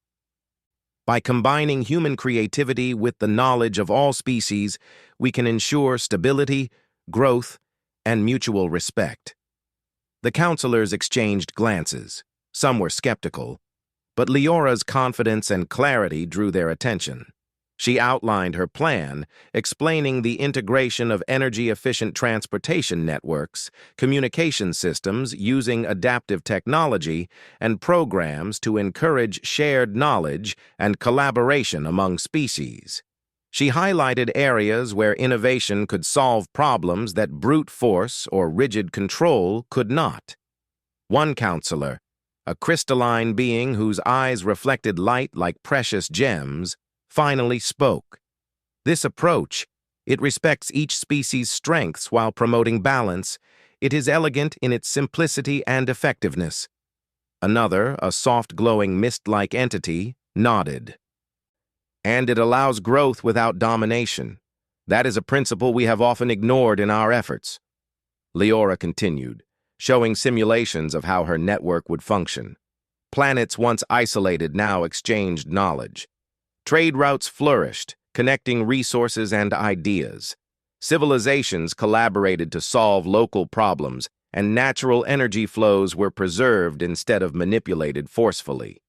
By combining human creativity with the knowledge of all species, we can ensure stability, growth, and mutual respect." The counselors exchanged glances. Some were skeptical, but Leora's confidence and clarity drew their attention. She outlined her plan, explaining the integration of energy-efficient transportation networks, communication systems using adaptive technology, and programs to encourage shared knowledge and collaboration among species. She highlighted areas where innovation could solve problems that brute force or rigid control could not. One counselor, a crystalline being whose eyes reflected light like precious gems, finally spoke. "This approach, it respects each species' strengths while promoting balance. It is elegant in its simplicity and effectiveness." Another, a soft glowing mist-like entity, nodded. "And it allows growth without domination. That is a principle we have often ignored in our efforts." Leora continued, showing simulations of how her network would function. Planets once isolated now exchanged knowledge. Trade routes flourished, connecting resources and ideas. Civilizations collaborated to solve local problems, and natural energy flows were preserved instead of manipulated forcefully.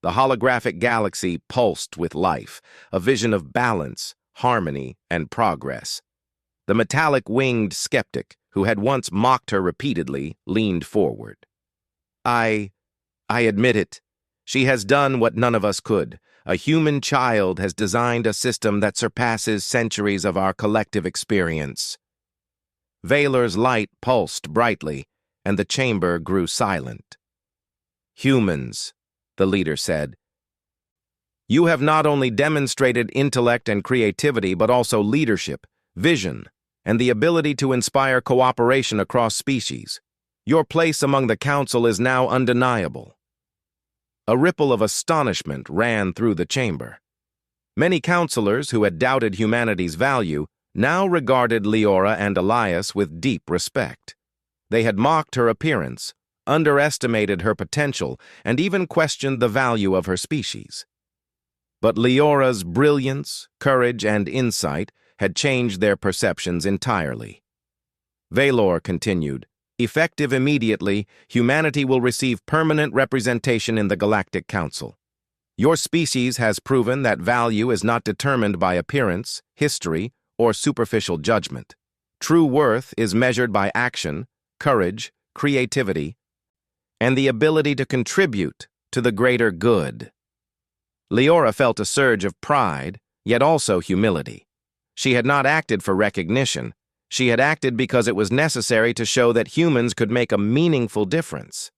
The holographic galaxy pulsed with life, a vision of balance, harmony, and progress. The metallic-winged skeptic, who had once mocked her repeatedly, leaned forward. I admit it. She has done what none of us could. A human child has designed a system that surpasses centuries of our collective experience." Valor's light pulsed brightly, and the chamber grew silent. "Humans," the leader said, "you have not only demonstrated intellect and creativity, but also leadership, vision, and the ability to inspire cooperation across species. Your place among the council is now undeniable." A ripple of astonishment ran through the chamber. Many counselors who had doubted humanity's value now regarded Leora and Elias with deep respect. They had mocked her appearance, underestimated her potential, and even questioned the value of her species. But Leora's brilliance, courage, and insight had changed their perceptions entirely. Valor continued, "Effective immediately, humanity will receive permanent representation in the Galactic Council. Your species has proven that value is not determined by appearance, history, or superficial judgment. True worth is measured by action, courage, creativity, and the ability to contribute to the greater good." Leora felt a surge of pride, yet also humility. She had not acted for recognition. She had acted because it was necessary to show that humans could make a meaningful difference.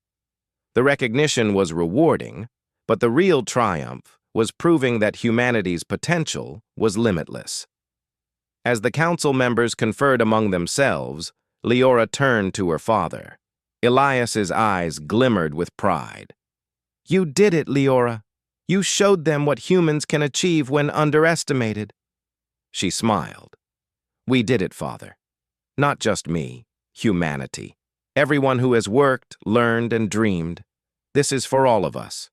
The recognition was rewarding, but the real triumph was proving that humanity's potential was limitless. As the council members conferred among themselves, Leora turned to her father. Elias's eyes glimmered with pride. "You did it, Leora. You showed them what humans can achieve when underestimated." She smiled. "We did it, Father. Not just me, humanity. Everyone who has worked, learned, and dreamed. This is for all of us."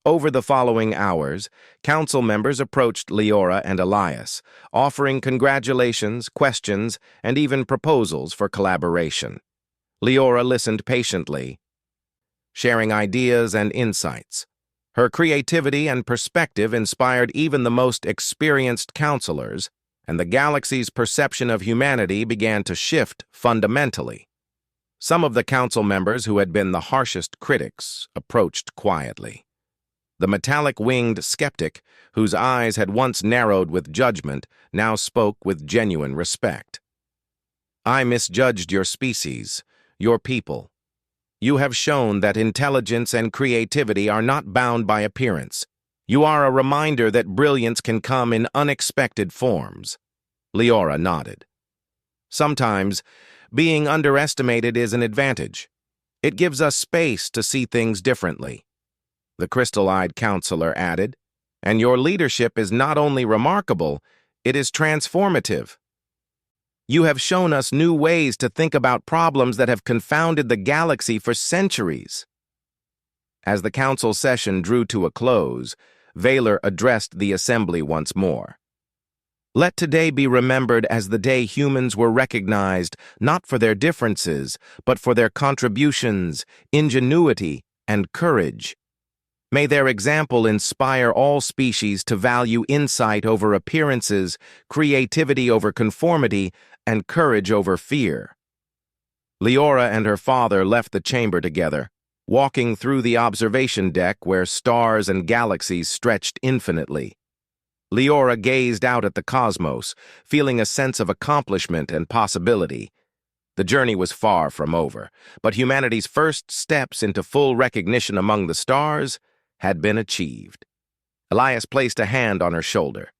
Over the following hours, council members approached Leora and Elias, offering congratulations, questions, and even proposals for collaboration. Leora listened patiently, sharing ideas and insights. Her creativity and perspective inspired even the most experienced counselors, and the galaxy's perception of humanity began to shift fundamentally. Some of the council members who had been the harshest critics approached quietly. The metallic-winged skeptic, whose eyes had once narrowed with judgment, now spoke with genuine respect. "I misjudged your species, your people. You have shown that intelligence and creativity are not bound by appearance. You are a reminder that brilliance can come in unexpected forms." Leora nodded. "Sometimes, being underestimated is an advantage. It gives us space to see things differently," the crystal-eyed counselor added. "And your leadership is not only remarkable, it is transformative. You have shown us new ways to think about problems that have confounded the galaxy for centuries." As the council session drew to a close, Vaylor addressed the assembly once more. "Let today be remembered as the day humans were recognized not for their differences, but for their contributions, ingenuity, and courage. May their example inspire all species to value insight over appearances, creativity over conformity, and courage over fear." Leora and her father left the chamber together, walking through the observation deck where stars and galaxies stretched infinitely. Leora gazed out at the cosmos, feeling a sense of accomplishment and possibility. The journey was far from over, but humanity's first steps into full recognition among the stars had been achieved. Elias placed a hand on her shoulder.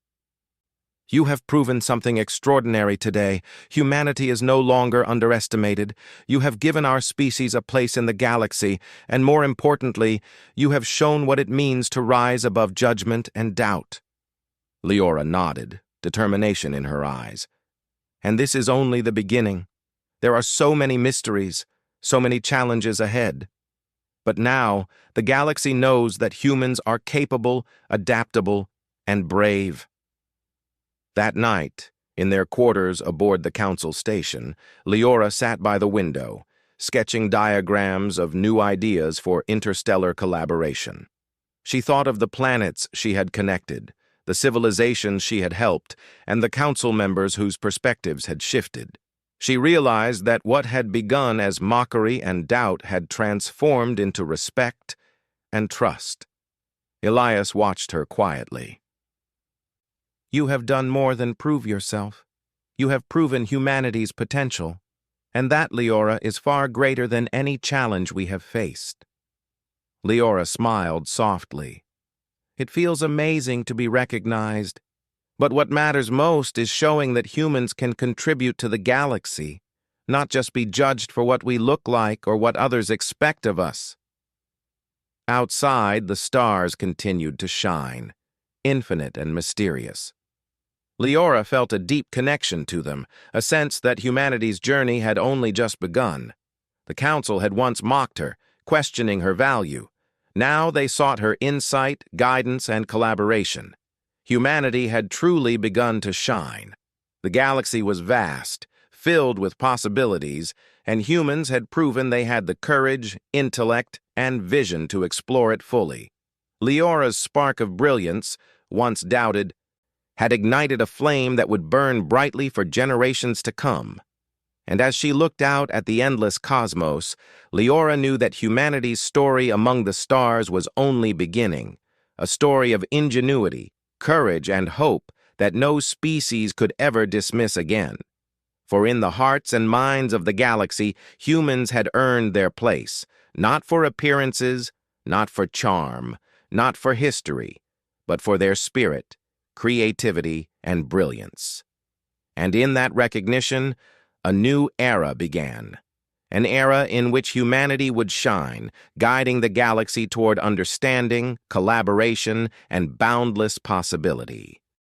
"You have proven something extraordinary today. Humanity is no longer underestimated. You have given our species a place in the galaxy, and more importantly, you have shown what it means to rise above judgment and doubt." Leora nodded, determination in her eyes. "And this is only the beginning. There are so many mysteries, so many challenges ahead. But now, the galaxy knows that humans are capable, adaptable, and brave." That night, in their quarters aboard the council station, Leora sat by the window, sketching diagrams of new ideas for interstellar collaboration. She thought of the planets she had connected, the civilizations she had helped, and the council members whose perspectives had shifted. She realized that what had begun as mockery and doubt had transformed into respect and trust. Elias watched her quietly. "You have done more than prove yourself. You have proven humanity's potential, and that, Leora, is far greater than any challenge we have faced." Leora smiled softly. "It feels amazing to be recognized. But what matters most is showing that humans can contribute to the galaxy, not just be judged for what we look like or what others expect of us." Outside, the stars continued to shine, infinite and mysterious. Leora felt a deep connection to them, a sense that humanity's journey had only just begun. The council had once mocked her, questioning her value. Now they sought her insight, guidance, and collaboration. Humanity had truly begun to shine. The galaxy was vast, filled with possibilities, and humans had proven they had the courage, intellect, and vision to explore it fully. Leora's spark of brilliance, once doubted, had ignited a flame that would burn brightly for generations to come. And as she looked out at the endless cosmos, Leora knew that humanity's story among the stars was only beginning, a story of ingenuity, courage, and hope that no species could ever dismiss again. For in the hearts and minds of the galaxy, humans had earned their place, not for appearances, not for charm, not for history, but for their spirit, creativity, and brilliance. And in that recognition, a new era began. An era in which humanity would shine, guiding the galaxy toward understanding, collaboration, and boundless possibility.